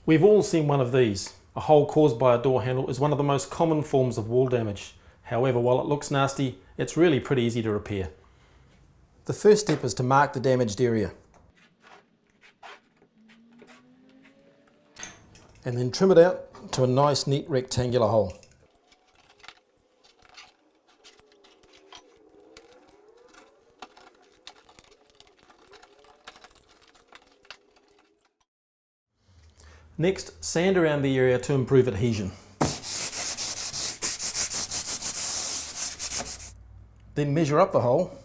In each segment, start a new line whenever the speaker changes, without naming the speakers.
We've all seen one of these. A hole caused by a door handle is one of the most common forms of wall damage. However, while it looks nasty, it's really pretty easy to repair. The first step is to mark the damaged area. And then trim it out to a nice neat rectangular hole. Next, sand around the area to improve adhesion. Then measure up the hole,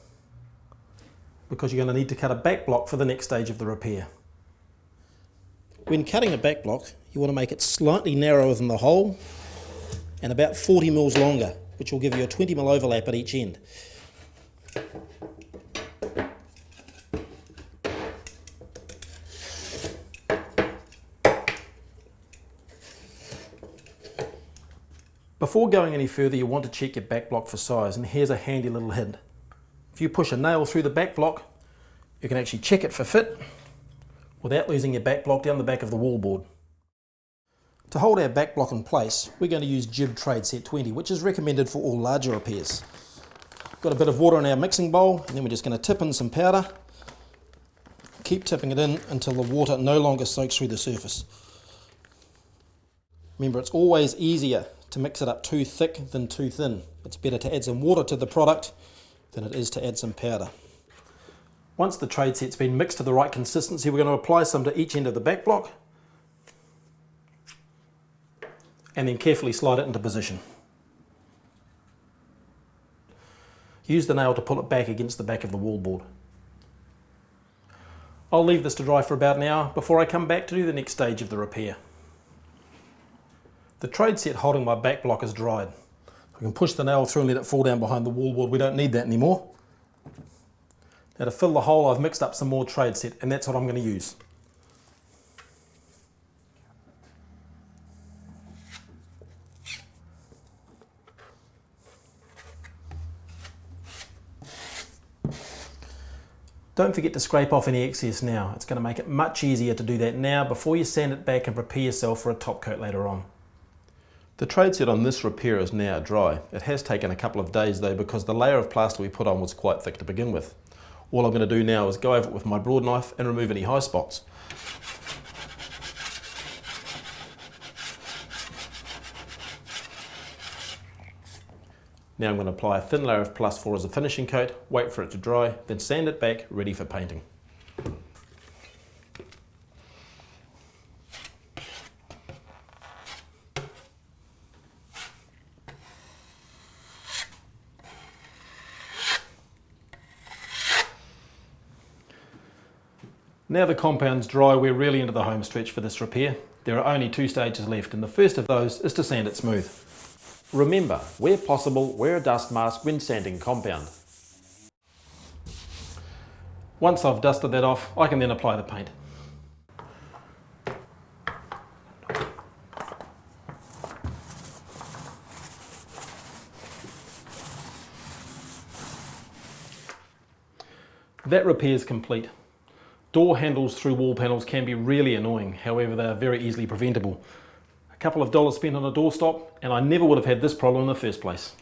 because you're going to need to cut a back block for the next stage of the repair. When cutting a back block, you want to make it slightly narrower than the hole and about 40 mils longer, which will give you a 20 mil overlap at each end. Before going any further, you want to check your back block for size, and here's a handy little hint. If you push a nail through the back block, you can actually check it for fit without losing your back block down the back of the wallboard. To hold our back block in place, we're going to use GIB Trade Set 20, which is recommended for all larger repairs. Got a bit of water in our mixing bowl, and then we're just going to tip in some powder. Keep tipping it in until the water no longer soaks through the surface. Remember, it's always easier to mix it up too thick than too thin. It's better to add some water to the product than it is to add some powder. Once the trade set's been mixed to the right consistency, we're going to apply some to each end of the back block and then carefully slide it into position. Use the nail to pull it back against the back of the wallboard. I'll leave this to dry for about an hour before I come back to do the next stage of the repair. The trade set holding my back block is dried. I can push the nail through and let it fall down behind the wallboard. We don't need that anymore. Now to fill the hole, I've mixed up some more trade set, and that's what I'm going to use. Don't forget to scrape off any excess now. It's going to make it much easier to do that now before you sand it back and prepare yourself for a top coat later on. The trade set on this repair is now dry. It has taken a couple of days though, because the layer of plaster we put on was quite thick to begin with. All I'm going to do now is go over it with my broad knife and remove any high spots. Now I'm going to apply a thin layer of Plus 4 as a finishing coat, wait for it to dry, then sand it back, ready for painting. Now the compound's dry, we're really into the home stretch for this repair. There are only two stages left, and the first of those is to sand it smooth. Remember, where possible, wear a dust mask when sanding compound. Once I've dusted that off, I can then apply the paint. That repair is complete. Door handles through wall panels can be really annoying, however they are very easily preventable. A couple of dollars spent on a doorstop and I never would have had this problem in the first place.